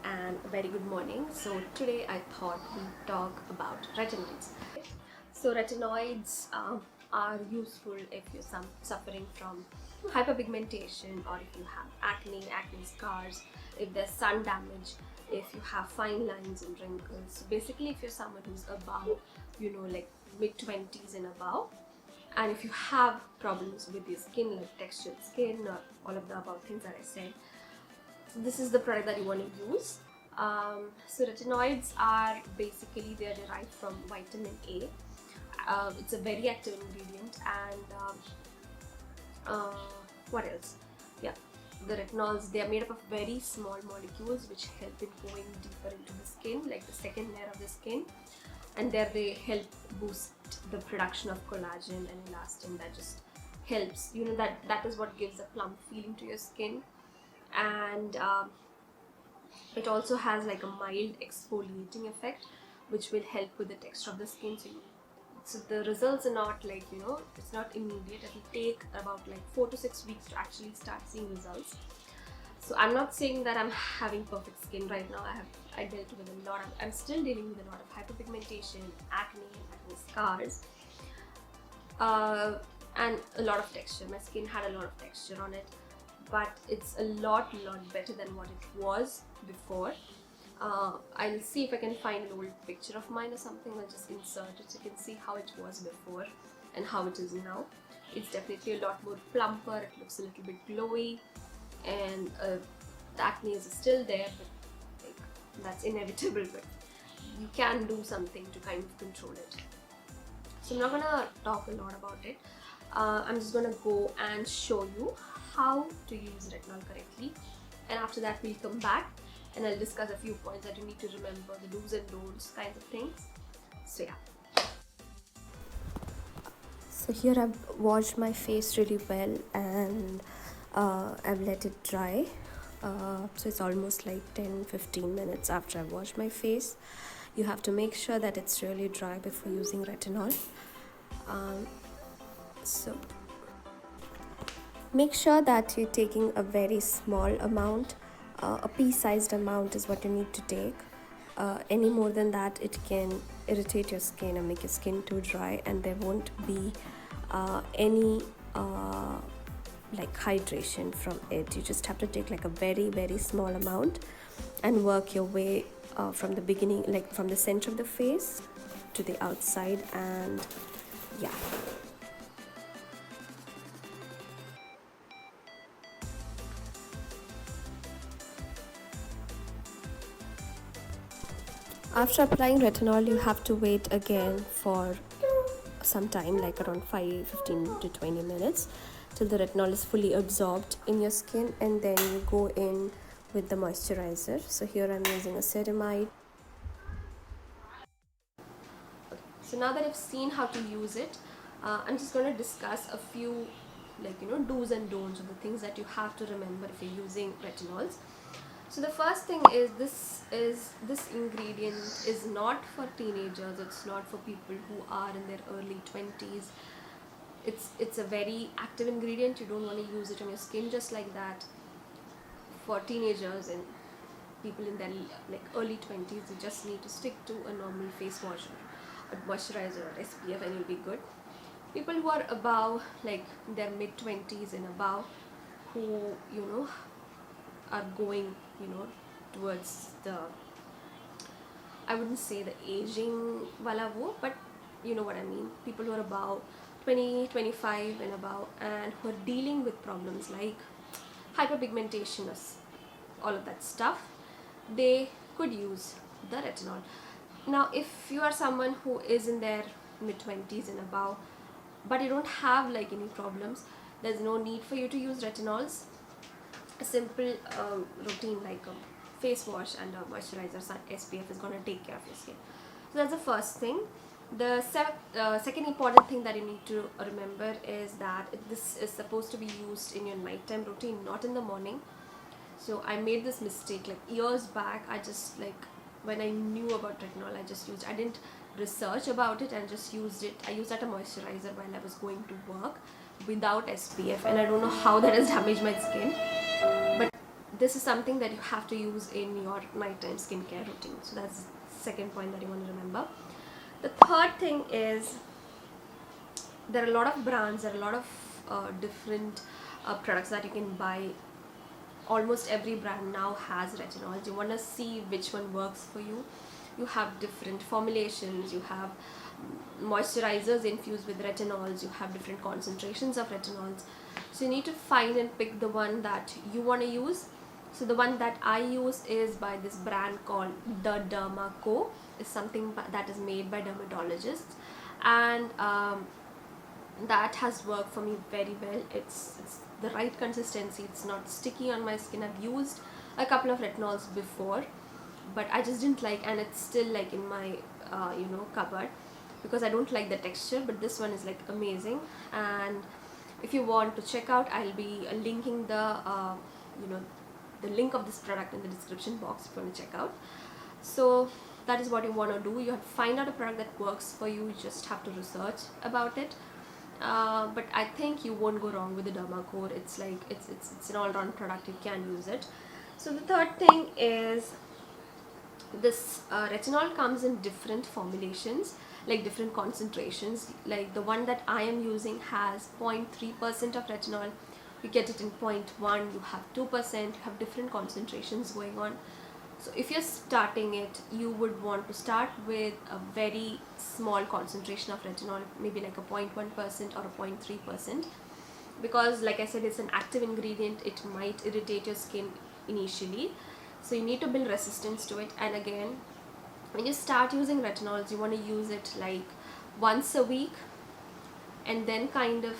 and a very good morning. So today I thought we'd talk about retinoids. So retinoids are useful if you're suffering from hyperpigmentation, or if you have acne scars, if there's sun damage, if you have fine lines and wrinkles. So basically, if you're someone who's above, like mid-20s and above, and if you have problems with your skin, like textured skin or all of the above things that I said, so this is the product that you want to use. So retinoids are basically, they're derived from vitamin A. It's a very active ingredient, and what else? Yeah, the retinols, they are made up of very small molecules which help in going deeper into the skin, like the second layer of the skin, and there they help boost the production of collagen and elastin. That just helps, that is what gives a plump feeling to your skin. And it also has like a mild exfoliating effect which will help with the texture of the skin. So the results are not like, it's not immediate. It will take about like 4 to 6 weeks to actually start seeing results. So I'm not saying that I'm having perfect skin right now. I dealt with I'm still dealing with a lot of hyperpigmentation, acne scars, and a lot of texture. My skin had a lot of texture on it, but it's a lot better than what it was before. I'll see if I can find an old picture of mine or something. I'll just insert it so you can see how it was before and how it is now. It's definitely a lot more plumper. It looks a little bit glowy, and the acne is still there, but like, that's inevitable, but you can do something to kind of control it. So I'm not gonna talk a lot about it. I'm just gonna go and show you how to use retinol correctly, and after that we'll come back and I'll discuss a few points that you need to remember, the do's and don'ts kinds of things. So yeah. So here I've washed my face really well, and I've let it dry. So it's almost like 10-15 minutes after I've washed my face. You have to make sure that it's really dry before using retinol. So make sure that you're taking a very small amount. A pea-sized amount is what you need to take. Any more than that, it can irritate your skin and make your skin too dry, and there won't be any like hydration from it. You just have to take like a very small amount and work your way from the beginning, like from the center of the face to the outside, and yeah. After applying retinol, you have to wait again for some time, like around 15 to 20 minutes, till the retinol is fully absorbed in your skin, and then you go in with the moisturizer. So here I'm using a ceramide. So now that I've seen how to use it, I'm just going to discuss a few, like, do's and don'ts, of the things that you have to remember if you're using retinols. So the first thing is, this ingredient is not for teenagers. It's not for people who are in their early 20s. It's a very active ingredient. You don't want to use it on your skin just like that. For teenagers and people in their like early 20s, you just need to stick to a normal face wash or a moisturizer or SPF, and you'll be good. People who are above, like their mid-20s and above, who are going towards the, I wouldn't say the aging wala wo, but you know what I mean. People who are about 20, 25 and above, and who are dealing with problems like hyperpigmentation, all of that stuff, they could use the retinol. Now if you are someone who is in their mid-20s and above, but you don't have like any problems, there's no need for you to use retinols. A simple routine like a face wash and a moisturizer, SPF, is going to take care of your skin. So that's the first thing. The second important thing that you need to remember is that this is supposed to be used in your nighttime routine, not in the morning. So I made this mistake like years back. I just, like, when I knew about retinol, I didn't research about it and just used it. I used that as a moisturizer while I was going to work without SPF, and I don't know how that has damaged my skin. But this is something that you have to use in your nighttime skincare routine. So that's the second point that you want to remember. The third thing is, there are a lot of brands, there are a lot of different products that you can buy. Almost every brand now has retinols. You want to see which one works for you. You have different formulations, you have moisturizers infused with retinols, you have different concentrations of retinols. So you need to find and pick the one that you want to use. So the one that I use is by this brand called The Derma Co. It's something that is made by dermatologists, and that has worked for me very well. It's the right consistency, it's not sticky on my skin. I've used a couple of retinols before, but I just didn't like, and it's still like in my cupboard, because I don't like the texture. But this one is like amazing, and if you want to check out, I'll be linking the the link of this product in the description box if you want to check out. So that is what you want to do. You have to find out a product that works for you. You just have to research about it. But I think you won't go wrong with the Derma Co. It's like it's an all-round product. You can use it. So the third thing is, this retinol comes in different formulations, like different concentrations. Like the one that I am using has 0.3% of retinol. You get it in 0.1, you have 2%, you have different concentrations going on. So if you're starting it, you would want to start with a very small concentration of retinol, maybe like a 0.1% or a 0.3%, because like I said, it's an active ingredient. It might irritate your skin initially, so you need to build resistance to it. And again, when you start using retinols, you want to use it like once a week, and then kind of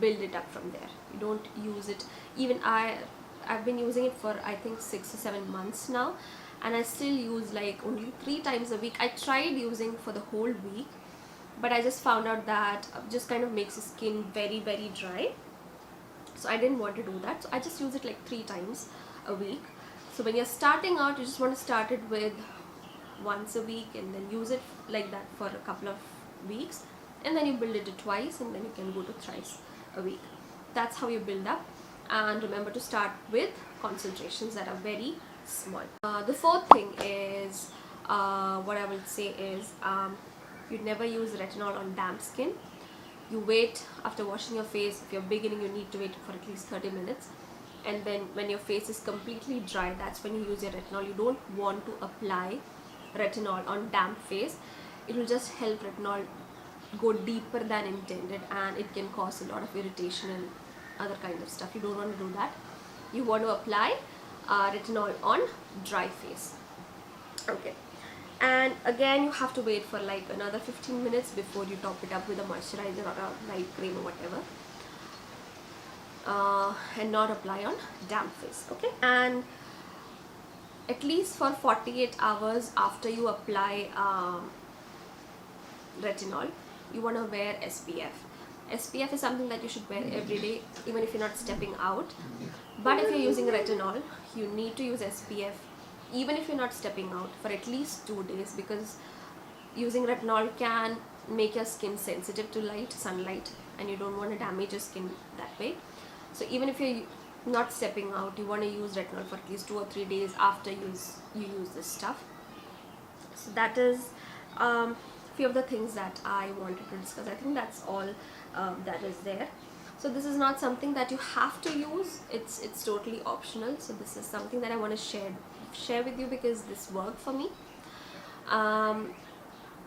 build it up from there. You don't use it, even I've been using it for I think 6 or 7 months now, and I still use like only 3 times a week. I tried using for the whole week, but I just found out that just kind of makes the skin very, very dry, so I didn't want to do that. So I just use it like 3 times a week. So when you're starting out, you just want to start it with once a week, and then use it like that for a couple of weeks, and then you build it to twice, and then you can go to thrice a week. That's how you build up. And remember to start with concentrations that are very small. The fourth thing is, what I will say is, you never use retinol on damp skin. You wait after washing your face. If you're beginning, you need to wait for at least 30 minutes, and then when your face is completely dry, that's when you use your retinol. You don't want to apply retinol on damp face. It will just help retinol go deeper than intended, and it can cause a lot of irritation and other kind of stuff. You don't want to do that. You want to apply retinol on dry face. Okay, and again, you have to wait for like another 15 minutes before you top it up with a moisturizer or a night cream or whatever, and not apply on damp face. Okay, and at least for 48 hours after you apply retinol, you want to wear SPF. SPF is something that you should wear every day, even if you're not stepping out. But if you're using retinol, you need to use SPF even if you're not stepping out for at least 2 days, because using retinol can make your skin sensitive to sunlight, and you don't want to damage your skin that way. So even if you're not stepping out, you want to use retinol for at least 2 or 3 days after you use this stuff. So that is few of the things that I wanted to discuss. I think that's all that is there. So this is not something that you have to use. It's totally optional. So this is something that I want to share with you because this worked for me.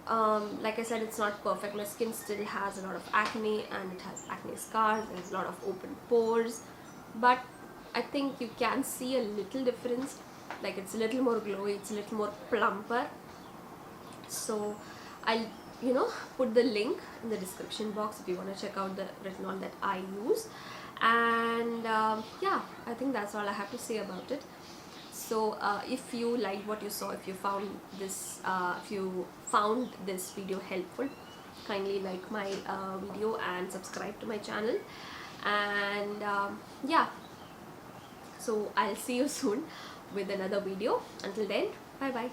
Like I said, it's not perfect. My skin still has a lot of acne, and it has acne scars. There's a lot of open pores, but I think you can see a little difference. Like it's a little more glowy, it's a little more plumper. So I'll put the link in the description box if you want to check out the retinol that I use. And yeah, I think that's all I have to say about it. So if you liked what you saw, if you found this video helpful, kindly like my video and subscribe to my channel. And yeah, so I'll see you soon with another video. Until then, bye bye.